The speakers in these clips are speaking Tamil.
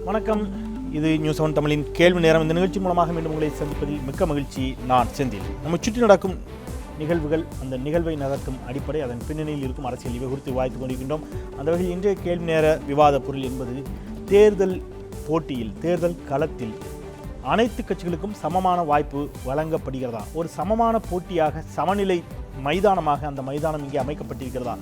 வணக்கம். இது நியூஸ் 7 தமிழின் கேள்வி நேரம். இந்த நிகழ்ச்சி மூலமாக மீண்டும் உங்களை சந்திப்பதில் மிக்க மகிழ்ச்சி. நான் செந்தில். நம்ம சுற்றி நடக்கும் நிகழ்வுகள், அந்த நிகழ்வை நகர்த்தும் அடிப்படை, அதன் பின்னணியில் இருக்கும் அரசியல் இவை குறித்து விவாதித்துக் கொண்டிருக்கின்றோம். அந்த வகையில் இன்றைய கேள்வி நேர விவாத பொருள் என்பது தேர்தல் போட்டியில், தேர்தல் களத்தில் அனைத்து கட்சிகளுக்கும் சமமான வாய்ப்பு வழங்கப்படுகிறதா, ஒரு சமமான போட்டியாக, சமநிலை மைதானமாக அந்த மைதானம் இங்கே அமைக்கப்பட்டிருக்கிறதா,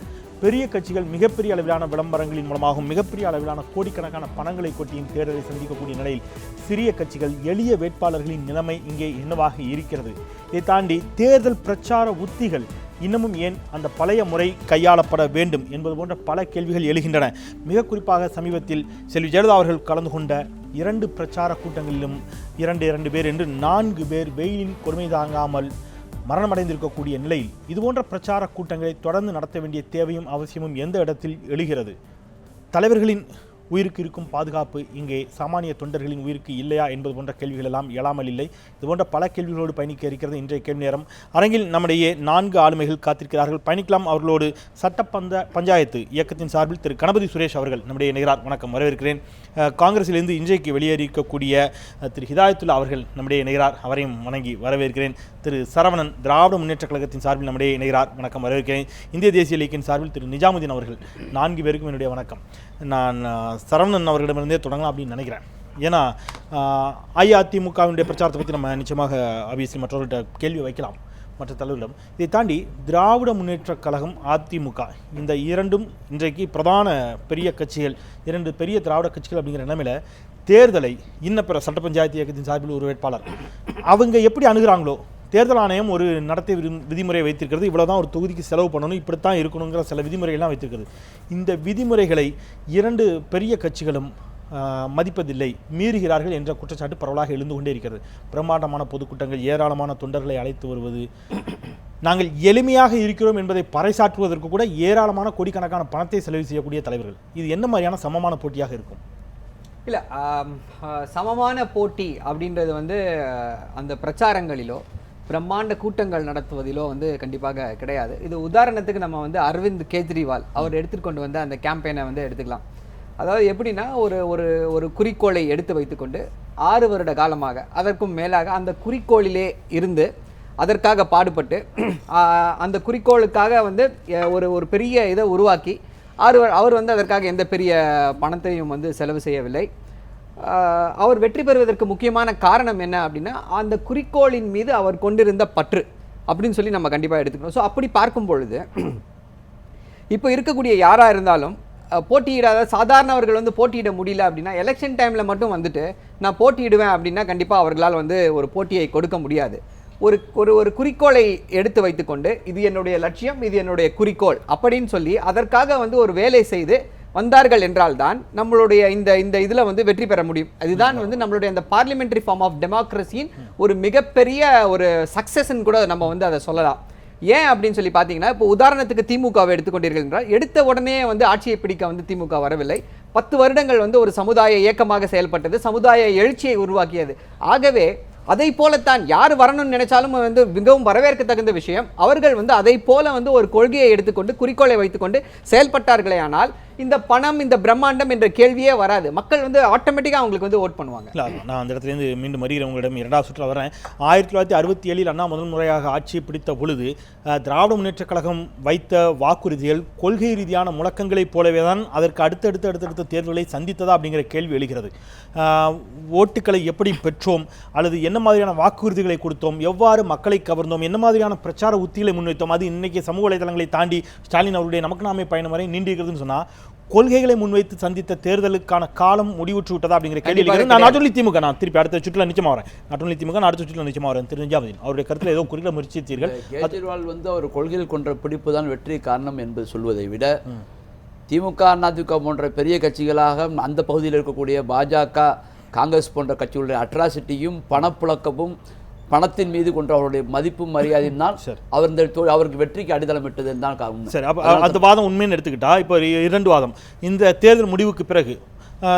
பெரிய கட்சிகள் மிகப்பெரிய அளவிலான விளம்பரங்களின் மூலமாகவும் மிகப்பெரிய அளவிலான கோடிக்கணக்கான பணங்களை கொட்டியும் தேர்தலை சந்திக்கக்கூடிய நிலையில் சிறிய கட்சிகள், எளிய வேட்பாளர்களின் நிலைமை இங்கே என்னவாக இருக்கிறது? இதை தாண்டி தேர்தல் பிரச்சார உத்திகள் இன்னமும் ஏன் அந்த பழைய முறை கையாளப்பட வேண்டும் என்பது போன்ற பல கேள்விகள் எழுகின்றன. மிக குறிப்பாக சமீபத்தில் செல்வி ஜெயலலிதா அவர்கள் கலந்து கொண்ட 2 பிரச்சார கூட்டங்களிலும் 2 பேர் என்று 4 பேர் வெயிலின் கொடுமை தாங்காமல் மரணமடைந்திருக்கக்கூடிய நிலையில் இதுபோன்ற பிரச்சார கூட்டங்களை தொடர்ந்து நடத்த வேண்டிய தேவையும் அவசியமும் எந்த இடத்தில் எழுகிறது? தலைவர்களின் உயிருக்கு இருக்கும் பாதுகாப்பு இங்கே சாமானிய தொண்டர்களின் உயிருக்கு இல்லையா என்பது போன்ற கேள்விகள் எல்லாம் எழாமல் இல்லை. இதுபோன்ற பல கேள்விகளோடு பயணிக்க இருக்கிறது இன்றைய கேள்வி நேரம். அரங்கில் நம்முடைய 4 ஆளுமைகள் காத்திருக்கிறார்கள். பயணிக்கலாம். அவர்களோடு பஞ்சாயத்து இயக்கத்தின் சார்பில் திரு கணபதி சுரேஷ் அவர்கள் நம்முடைய இணைகிறார். வணக்கம், வரவேற்கிறேன். காங்கிரஸிலிருந்து இன்றைக்கு வெளியேறிக்கக்கூடிய திரு ஹிதாயத்துல்லா அவர்கள் நம்முடைய இணைகிறார். அவரையும் வணங்கி வரவேற்கிறேன். திரு சரவணன் திராவிட முன்னேற்ற கழகத்தின் சார்பில் நம்முடைய இணைகிறார். வணக்கம், வரவேற்கிறேன். இந்திய தேசிய இயக்கின் சார்பில் திரு நிஜாமுதீன் அவர்கள். 4 பேருக்கும் என்னுடைய வணக்கம். நான் சரவணன் அவர்களிடமிருந்தே தொடங்கலாம் அப்படின்னு நினைக்கிறேன். ஏன்னா அஇஅதிமுகவினுடைய பிரச்சாரத்தை பற்றி நம்ம நிச்சயமாக ஆபியஸ்லி மற்றவர்கள்ட்ட கேள்வி வைக்கலாம், மற்ற தலைவர்களிடம். இதை தாண்டி திராவிட முன்னேற்ற கழகம், அதிமுக, இந்த 2ம் இன்றைக்கு பிரதான பெரிய கட்சிகள், 2 பெரிய திராவிட கட்சிகள் அப்படிங்கிற நிலைமையில் தேர்தலை இன்னப்பிற சட்ட பஞ்சாயத்து இயக்கத்தின் சார்பில் ஒரு வேட்பாளர் அவங்க எப்படி அணுகிறாங்களோ, தேர்தல் ஆணையம் ஒரு நடத்தை விதிமுறை வைத்திருக்கிறது. இவ்வளோதான் ஒரு தொகுதிக்கு செலவு பண்ணணும், இப்படித்தான் இருக்கணுங்கிற சில விதிமுறைகள்லாம் வைத்திருக்கிறது. இந்த விதிமுறைகளை 2 பெரிய கட்சிகளும் மதிப்பதில்லை, மீறுகிறார்கள் என்ற குற்றச்சாட்டு பரவலாக எழுந்து கொண்டே இருக்கிறது. பிரம்மாண்டமான பொதுக்கூட்டங்கள், ஏராளமான தொண்டர்களை அழைத்து வருவது, நாங்கள் எளிமையாக இருக்கிறோம் என்பதை பறைசாற்றுவதற்கு கூட ஏராளமான கோடிக்கணக்கான பணத்தை செலவு செய்யக்கூடிய தலைவர்கள். இது என்ன மாதிரியான சமமான போட்டியாக இருக்கும்? இல்லை, சமமான போட்டி அப்படின்றது அந்த பிரச்சாரங்களிலோ பிரம்மாண்ட கூட்டங்கள் நடத்துவதிலோ கண்டிப்பாக கிடையாது. இது உதாரணத்துக்கு நம்ம அரவிந்த் கெஜ்ரிவால் அவர் எடுத்துக்கொண்டு வந்த அந்த கேம்பெயினை எடுத்துக்கலாம். அதாவது எப்படின்னா, ஒரு குறிக்கோளை எடுத்து வைத்துக்கொண்டு 6 வருட காலமாக, அதற்கும் மேலாக அந்த குறிக்கோளிலே இருந்து அதற்காக பாடுபட்டு அந்த குறிக்கோளுக்காக ஒரு பெரிய இதை உருவாக்கி அவர் அதற்காக எந்த பெரிய பணத்தையும் செலவு செய்யவில்லை. அவர் வெற்றி பெறுவதற்கு முக்கியமான காரணம் என்ன அப்படின்னா, அந்த குறிக்கோளின் மீது அவர் கொண்டிருந்த பற்று அப்படின்னு சொல்லி நம்ம கண்டிப்பாக எடுத்துக்கணும். ஸோ அப்படி பார்க்கும் பொழுது இப்போ இருக்கக்கூடிய யாராக இருந்தாலும் போட்டியிடாத சாதாரணவர்கள் போட்டியிட முடியல அப்படின்னா, எலெக்ஷன் டைமில் மட்டும் நான் போட்டியிடுவேன் அப்படின்னா கண்டிப்பாக அவர்களால் ஒரு போட்டியை கொடுக்க முடியாது. ஒரு குறிக்கோளை எடுத்து வைத்துக்கொண்டு, இது என்னுடைய லட்சியம், இது என்னுடைய குறிக்கோள் அப்படின்னு சொல்லி அதற்காக ஒரு வேலை செய்து வந்தார்கள் என்றால்தான் நம்மளுடைய இந்த இதில் வெற்றி பெற முடியும். அதுதான் நம்மளுடைய அந்த பார்லிமெண்டரி ஃபார்ம் ஆஃப் டெமோக்ரஸியின் ஒரு மிகப்பெரிய ஒரு சக்சஸ்ன்னு கூட நம்ம அதை சொல்லலாம். ஏன் அப்படின்னு சொல்லி பார்த்தீங்கன்னா, இப்போ உதாரணத்துக்கு திமுகவை எடுத்துக்கொண்டீர்கள் என்றால், எடுத்த உடனே ஆட்சியை பிடிக்க திமுக வரவில்லை. 10 வருடங்கள் ஒரு சமுதாய இயக்கமாக செயல்பட்டது, சமுதாய எழுச்சியை உருவாக்கியது. ஆகவே அதை போலத்தான் யார் வரணும்னு நினைச்சாலும் மிகவும் வரவேற்கத்தகுந்த விஷயம். அவர்கள் அதை போல ஒரு கொள்கையை எடுத்துக்கொண்டு குறிக்கோளை வைத்துக்கொண்டு செயல்பட்டார்களே ஆனால் இந்த பணம், இந்த பிரம்மாண்டம் என்ற கேள்வியே வராது. மக்கள் ஆட்டோமேட்டிக்காக அவங்களுக்கு ஓட் பண்ணுவாங்க. நான் அந்த இடத்துலேருந்து மீண்டும் வருகிறவங்களிடம் 2வது சுற்று வரேன். 1967 அண்ணா முதல் முறையாக ஆட்சியை பிடித்த பொழுது திராவிட முன்னேற்ற கழகம் வைத்த வாக்குறுதிகள் கொள்கை ரீதியான முழக்கங்களைப் போலவே தான் அதற்கு அடுத்தடுத்த தேர்தல்களை சந்தித்ததா அப்படிங்கிற கேள்வி எழுகிறது. ஓட்டுக்களை எப்படி பெற்றோம், அல்லது என்ன மாதிரியான வாக்குறுதிகளை கொடுத்தோம், எவ்வாறு மக்களை கவர்ந்தோம், என்ன மாதிரியான பிரச்சார உத்திகளை முன்வைத்தோம், அது இன்னைக்கு சமூக வலைதளங்களை தாண்டி ஸ்டாலின் அவருடைய நமக்கு நாமே பயணம் வரை நீண்டிருக்கிறதுன்னு சொன்னால், கொள்கைகளை முன்வைத்து சந்தித்த தேர்தலுக்கான காலம் முடிவுற்று விட்டதா அப்படிங்கிற கேள்வி. நான் நாட்டு திமுக, நான் திருப்பி அடுத்த சுற்றுல நிச்சயமா வரேன். நாட்டு திமுக அடுத்த சுற்றுல நிச்சயமா வரேன். திரு நிஜாமுதீன் அவருடைய கருத்தில் ஏதோ குறிப்பிட முயற்சித்தீர்கள். கெஜ்ரிவால் அவர் கொள்கையில் கொன்ற பிடிப்பு தான் வெற்றி காரணம் என்பது சொல்வதை விட, திமுக, அதிமுக போன்ற பெரிய கட்சிகளாக அந்த பகுதியில் இருக்கக்கூடிய பாஜக, காங்கிரஸ் போன்ற கட்சிகளுடைய அட்ராசிட்டியும் பணப்புழக்கமும் பணத்தின் மீது கொண்ட அவருடைய மதிப்பும் மரியாதையும் தான் அவருக்கு வெற்றிக்கு அடித்தளம் விட்டது தான் காரணம். சரி, அப்போ அந்த வாதம் உண்மைன்னு எடுத்துக்கிட்டா, இப்போ 2 வாதம். இந்த தேர்தல் முடிவுக்கு பிறகு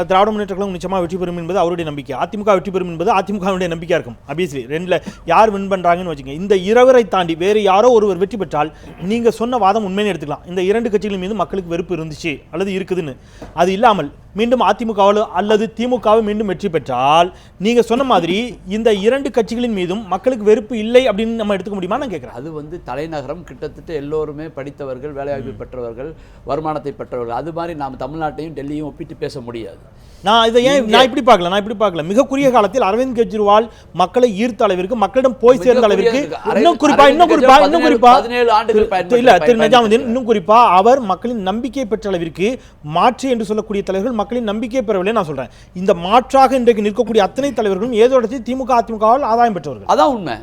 திராவிட முன்னேற்ற கழகம் நிச்சயமாக வெற்றி பெறும் என்பது அவருடைய நம்பிக்கை, அதிமுக வெற்றி பெறும் என்பது அதிமுகவுடைய நம்பிக்கையாக இருக்கும். ஆப்வியஸ்லி 2ல் யார் வின் பண்ணுறாங்கன்னு வச்சுங்க. இந்த 2 தாண்டி வேறு யாரோ ஒருவர் வெற்றி பெற்றால் நீங்கள் சொன்ன வாதம் உண்மைன்னு எடுத்துக்கலாம். இந்த 2 கட்சிகள் மீது மக்களுக்கு வெறுப்பு இருந்துச்சு அல்லது இருக்குதுன்னு. அது இல்லாமல் மீண்டும் அதிமுகவோ அல்லது திமுகவை மீண்டும் வெற்றி பெற்றால் நீங்க சொன்ன மாதிரி இந்த இரண்டு கட்சிகளின் மீதும் மக்களுக்கு வெறுப்பு இல்லை அப்படின்னு நம்ம எடுத்துக்க முடியுமா நான் கேட்கிறேன். அது வந்து தலைநகரம் கிட்டத்தட்ட எல்லோருமே படித்தவர்கள், வேலைவாய்ப்பு பெற்றவர்கள், வருமானத்தை பெற்றவர்கள். அது மாதிரி நாம் தமிழ்நாட்டையும் டெல்லியும் ஒப்பிட்டு பேச முடியாது. நான் இதை ஏன் நான் இப்படி பார்க்கல மிக குறுகிய காலத்தில் அரவிந்த் கெஜ்ரிவால் மக்களை ஈர்த்த அளவிற்கு, மக்களிடம் போய் சேர்ந்த அளவிற்கு, இன்னும் குறிப்பா 17 ஆண்டுகள் இல்ல திரு நிஜாமுதீன், இன்னும் குறிப்பா அவர் மக்களின் நம்பிக்கை பெற்ற அளவிற்கு மாற்று என்று சொல்லக்கூடிய தலைவர்கள் மக்களின் நம்பிக்கை பெறவில்லை. நான் சொல்றேன், இந்த மாற்றாக இன்றைக்கு நிற்கக்கூடிய அத்தனை தலைவர்களும் ஏதோ இடத்தில் திமுக அதிமுகவால் ஆதாயம் பெற்றவர்கள். அதான் உண்மை.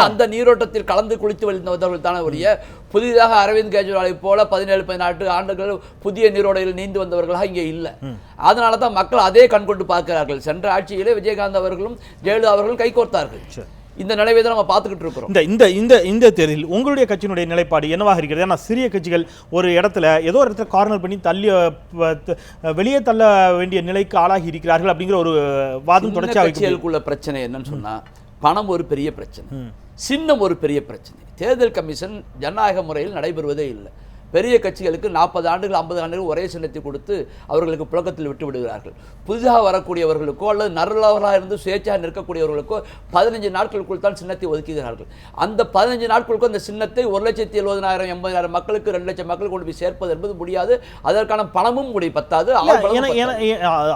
அந்த நீரோட்டத்தில் கலந்து குளித்து வந்தவர்கள் தானே ஒழிய புதிதாக அரவிந்த் கெஜ்ரிவாலை போல 17-18 ஆண்டுகள் புதிய நீரோடையில் நீந்து வந்தவர்களாக இங்கே இல்லை. அதனால தான் மக்கள் அதே கண்கொண்டு பார்க்கிறார்கள். சென்ற ஆட்சியிலே விஜயகாந்த் அவர்களும் ஜெயலலிதா அவர்களும் கைகோர்த்தார்கள். இந்த நிலையை தான் நம்ம பார்த்துக்கிட்டு இருக்கிறோம். இந்த தேர்தலில் உங்களுடைய கட்சியினுடைய நிலைப்பாடு என்னவாக இருக்கிறது? ஏன்னா சிறிய கட்சிகள் ஒரு இடத்துல ஏதோ ஒரு இடத்துல கார்னர் பண்ணி தள்ளி வெளியே தள்ள வேண்டிய நிலைக்கு ஆளாகி இருக்கிறார்கள் அப்படிங்கிற ஒரு வாதம் தொடர்ச்சியாக கட்சிகளுக்குள்ள பிரச்சனை என்னன்னு சொன்னா, பணம் ஒரு பெரிய பிரச்சனை, சின்னம் ஒரு பெரிய பிரச்சனை. தேர்தல் கமிஷன் ஜனநாயக முறையில் நடைபெறுவதே இல்லை. பெரிய கட்சிகளுக்கு 40 ஆண்டுகள் 50 ஆண்டுகள் ஒரே சின்னத்தை கொடுத்து அவர்களுக்கு புழக்கத்தில் விட்டு விடுகிறார்கள். புதிதாக வரக்கூடியவர்களுக்கோ அல்லது நல்லவர்களாக இருந்து சுயேட்சையாக நிற்கக்கூடியவர்களுக்கோ 15 நாட்களுக்குள் தான் சின்னத்தை ஒதுக்குகிறார்கள். அந்த 15 நாட்களுக்கும் அந்த சின்னத்தை 1,70,000 80,000 மக்களுக்கு 2 லட்சம் மக்களுக்கு கொண்டு போய் சேர்ப்பது என்பது முடியாது. அதற்கான பணமும் பத்தாது.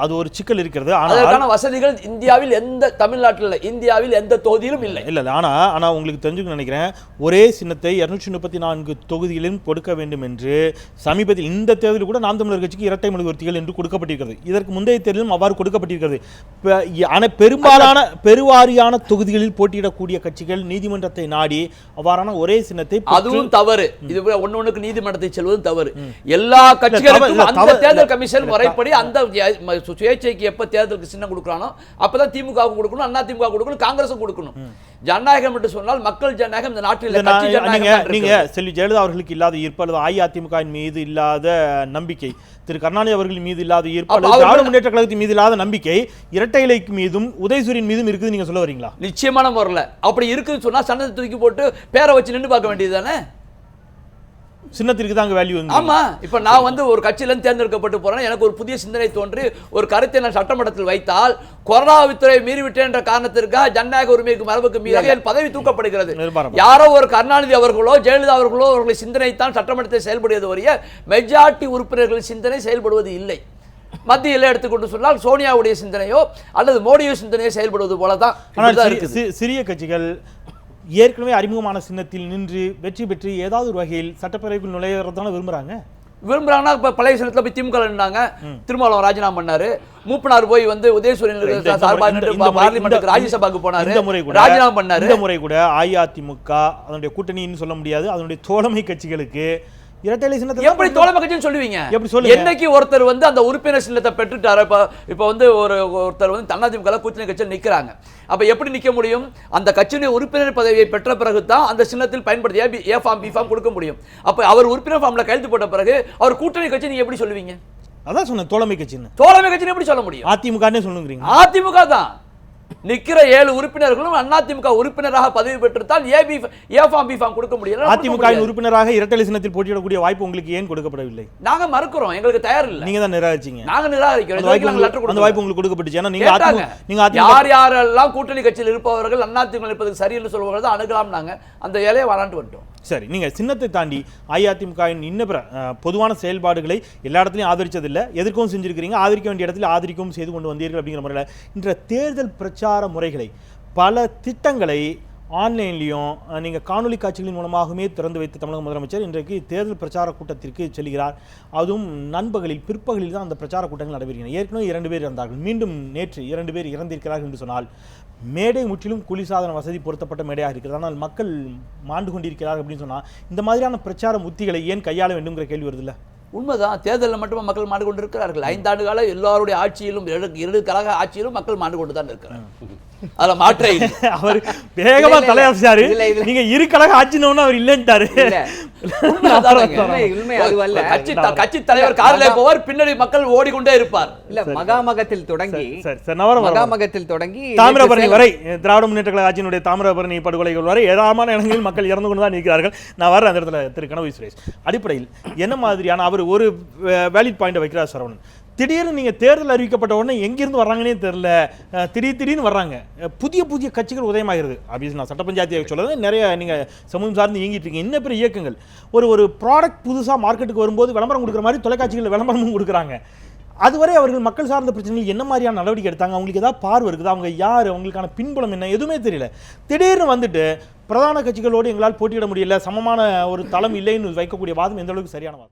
அது ஒரு சிக்கல் இருக்கிறது. அதற்கான வசதிகள் இந்தியாவில் தமிழ்நாட்டில் இந்தியாவில் எந்த தொகுதியிலும் இல்லை. ஆனா உங்களுக்கு தெரிஞ்சுக்க நினைக்கிறேன், ஒரே சின்னத்தை 234 தொகுதிகளிலும் கொடுக்க வேண்டும் என்று சமீபத்தில் இந்த தேர்தலில் கூட நாம் தமிழர் கட்சிக்கு இரட்டை மெழுகுவர்த்திகள் என்று கொடுக்கப்பட்டிருக்கிறது. இதற்கு முந்தைய தேர்தலும் அவ்வாறு கொடுக்கப்பட்டிருக்கிறது. பெருவாரியான தொகுதிகளில் போட்டியிடக்கூடிய கட்சிகள் நீதிமன்றத்தை நாடி அவ்வாறான ஒரே சின்னத்தை, அதுவும் தவறு. இது ஒன்னொன்னுக்கு நீதிமன்றத்தை செல்வதும் தவறு. எல்லா கட்சிகளுக்கும் அந்த தேர்தல் கமிஷன் முறைப்படி அந்த சுயேட்சைக்கு எப்ப தேர்தலுக்கு சின்னம் கொடுக்கறானோ அப்பதான் திமுக கொடுக்கணும், அண்ணா திமுக கொடுக்கணும், காங்கிரஸும் கொடுக்கணும். ஜனநாயகம் என்று சொன்னால் மக்கள் ஜனநாயகம் இந்த நாட்டில். நீங்க செல்வி ஜெயலலிதா அவர்களுக்கு இல்லாத ஈர்ப்பு அல்லது அஇஅதிமுக மீது இல்லாத நம்பிக்கை, திரு கருணாநிதி அவர்கள் மீது இல்லாத ஈர்ப்பு அல்லது திராவிட முன்னேற்ற கழகத்தின் மீது இல்லாத நம்பிக்கை இரட்டை இலைக்கு மீதும் உதயசூரியன் மீதும் இருக்குது நீங்க சொல்ல வரீங்களா? நிச்சயமான முறையில் அப்படி இருக்குன்னு சொன்னா சன்னத்தை தூக்கி போட்டு பேரை வச்சு நின்று பார்க்க வேண்டியது தானே. சின்னத்திற்கு தான் வேல்யூ. ஆமா, இப்ப நான் வந்து ஒரு கட்சியிலிருந்து தேர்ந்தெடுக்கப்பட்டு போறேன், எனக்கு ஒரு புதிய சிந்தனை தோன்றி ஒரு கருத்தை நான் சட்டமன்றத்தில் வைத்தால் கொரோனா வித்துறை மீறிவிட்டேன் என்ற காரணத்திற்காக ஜனநாயக உரிமைக்கு மரபுக்கு மீறி என் பதவி தூக்கப்படுகிறது. யாரோ ஒரு கருணாநிதி அவர்களோ ஜெயலலிதா அவர்களோ அவர்களை சிந்தனை தான் சட்டமன்றத்தில் செயல்படுவது வரைய மெஜாரிட்டி உறுப்பினர்களின் சிந்தனை செயல்படுவது இல்லை. மத்தியில் எடுத்துக்கொண்டு சொன்னால் சோனியாவுடைய சிந்தனையோ அல்லது மோடியோ சிந்தனையோ செயல்படுவது போலதான். சிறிய கட்சிகள் ஏற்கனவே அறிமுகமான சின்னத்தில் நின்று வெற்றி பெற்று ஏதாவது ஒரு வகையில் சட்டப்பேரவைக்குள் நுழையறதான விரும்புறாங்கன்னா இப்ப பழைய சின்னத்துல போய் திமுக நின்றாங்க, திருமாவளவன் ராஜினாமா பண்ணாரு, மூப்பனார் போய் வந்து உதயசூரியன் பார்லிமெண்ட்டுக்கு ராஜ்யசபாக்கு போனாரு, ராஜினாமா பண்ணாரு. இந்த முறை கூட அஇஅதிமுக அதனுடைய கூட்டணின்னு சொல்ல முடியாது, அதனுடைய தோழமை கட்சிகளுக்கு இரட்டை சின்னத்தை எப்படி தோழமை கட்சின்னு சொல்லுவீங்க? என்னைக்கு ஒருத்தர் வந்து அந்த உறுப்பினர் சின்னத்தை பெற்றுட்டாரு, இப்ப வந்து ஒருத்தர் வந்து அதிமுக கூட்டணி கட்சியில் நிக்கிறாங்க, அப்ப எப்படி நிக்க முடியும்? அந்த கட்சியுடைய உறுப்பினர் பதவியை பெற்ற பிறகு தான் அந்த சின்னத்தில் பயன்படுத்தி ஏ ஃபார்ம் பி ஃபார்ம் கொடுக்க முடியும். அப்ப அவர் உறுப்பினர் ஃபார்ம்ல கையெழுத்து போட்ட பிறகு அவர் கூட்டணி கட்சி நீங்க எப்படி சொல்லுவீங்க? அதான் சொன்ன தோழமை கட்சின்னு. தோழமை கட்சின்னு எப்படி சொல்ல முடியும்? அதிமுகனே சொல்லுங்க. அதிமுக தான் நிக்கிற 7 உறுப்பினர்களும் அதிமுக உறுப்பினராக பதவி பெற்றுத்தான் ஏ ஃபார்ம் பி ஃபார்ம் கொடுக்க முடியல. அதிமுக உறுப்பினராக இரட்டை சின்னத்தில் போட்டியிடக்கூடிய வாய்ப்பு உங்களுக்கு ஏன் கொடுக்கப்படவில்லை? நாங்க மறுக்கிறோம், எங்களுக்கு தயார் இல்லை. நீங்க தான் நிராகரிச்சீங்க. நாங்க நிராகரிக்கிறோம். அந்த வாய்ப்பு உங்களுக்கு கொடுக்கப்பட்டுச்சு. ஏன்னா நீங்க யார் யாரெல்லாம் கூட்டணி கட்சியில் இருப்பவர்கள் அதிமுக இருப்பதுக்கு சரி என்று சொல்பவர்கள் தான் அணுகலாம். நாங்க அந்த வேலையை வளர்ந்து வந்துட்டோம். சரி, நீங்க சின்னத்தை தாண்டி அஇஅதிமுகவின் இன்ன பிற பொதுவான செயல்பாடுகளை எல்லா இடத்துலையும் ஆதரிச்சதில்லை, எதிர்க்கவும் செஞ்சிருக்கிறீங்க, ஆதரிக்க வேண்டிய இடத்துல ஆதரிக்கவும் செய்து கொண்டு வந்தீர்கள். அப்படிங்கிற முறையில் இன்ற தேர்தல் பிரச்சார முறைகளை, பல திட்டங்களை ஆன்லைன்லையும் நீங்கள் காணொலி காட்சிகளின் மூலமாகவே திறந்து வைத்த தமிழக முதலமைச்சர் இன்றைக்கு தேர்தல் பிரச்சார கூட்டத்திற்கு செல்கிறார். அதுவும் நண்பகலில் பிற்பகலில் தான் அந்த பிரச்சார கூட்டங்கள் நடைபெறுகின்றன. ஏற்கனவே 2 பேர் இறந்தார்கள், மீண்டும் நேற்று 2 பேர் இறந்திருக்கிறார்கள் என்று சொன்னால் மேடை முற்றிலும் குளிர்சாதன வசதி பொருத்தப்பட்ட மேடையாக இருக்கிறது. ஆனால் மக்கள் மாண்டு கொண்டிருக்கிறார்கள் அப்படின்னு சொன்னால் இந்த மாதிரியான பிரச்சார உத்திகளை ஏன் கையாள வேண்டும்ங்கிற கேள்வி வருதில்ல? உண்மைதான், தேர்தலில் மட்டுமே மக்கள் மாண்டு கொண்டு இருக்கிறார்கள். 5 ஆண்டு கால எல்லாருடைய ஆட்சியிலும் 2 கழக ஆட்சியிலும் மக்கள் மாண்டு கொண்டு தான் இருக்கிறார்கள். அதுல மாற்றே இல்லை. அவர் வேகமா இல்ல, தலையாச்சாரு. இதுல- நீங்க இரு கழக ஆட்சினோன்னு அவர் இல்லைன்ட்டாரு. இல்ல உண்மை அதுவல்ல. கட்சி தலைவர் காரிலே போவார், பின்னாடி மக்கள் ஓடிக்கொண்டே இருப்பார். இல்ல மகாமகத்தில் தொடங்கி சரி சரி நவரம் மகாமகத்தில் தொடங்கி தாமிரபரணி வரை திராவிட முன்னேற்ற கழக ஆட்சியினுடைய தாமிரபரணி படுகொலைகள் வரை ஏராளமான இடங்களில் மக்கள் இறந்து கொண்டு தான் இருக்கிறார்கள். நான் வர அந்த இடத்துல திரு கனவு சுரேஷ் அடிப்படையில் என்ன மாதிரியான அவர் ஒரு வேலிட் பாயிண்ட் வைக்கிறார் சரவணன். திடீர்னு நீங்கள் தேர்தல் அறிவிக்கப்பட்ட உடனே எங்கிருந்து வர்றாங்கன்னே தெரியல, திடீர்னு வர்றாங்க, புதிய கட்சிகள் உதயமாகிறது. ஆப்வியஸ் நான் சட்ட பஞ்சாயத்து சொல்றது நிறைய நீங்கள் சமூகம் சார்ந்து இயங்கிட்டு இருக்கீங்க. இன்னும் பெரிய இயக்கங்கள் ஒரு ப்ராடக்ட் புதுசாக மார்க்கெட்டுக்கு வரும்போது விளம்பரம் கொடுக்குற மாதிரி தொலைக்காட்சிகளில் விளம்பரமும் கொடுக்குறாங்க. அதுவரை அவர்கள் மக்கள் சார்ந்த பிரச்சனைகள் என்ன மாதிரியான நடவடிக்கை எடுத்தாங்க, அவங்களுக்கு ஏதாவது பார்வை இருக்குது, அவங்க யார், அவங்களுக்கான பின்புலம் என்ன, எதுவுமே தெரியல. திடீர்னு வந்துட்டு பிரதான கட்சிகளோடு எங்களால் போட்டியிட முடியல, சமமான ஒரு தளம் இல்லைன்னு வைக்கக்கூடிய வாதம் எந்த அளவுக்கு சரியான வாதம்?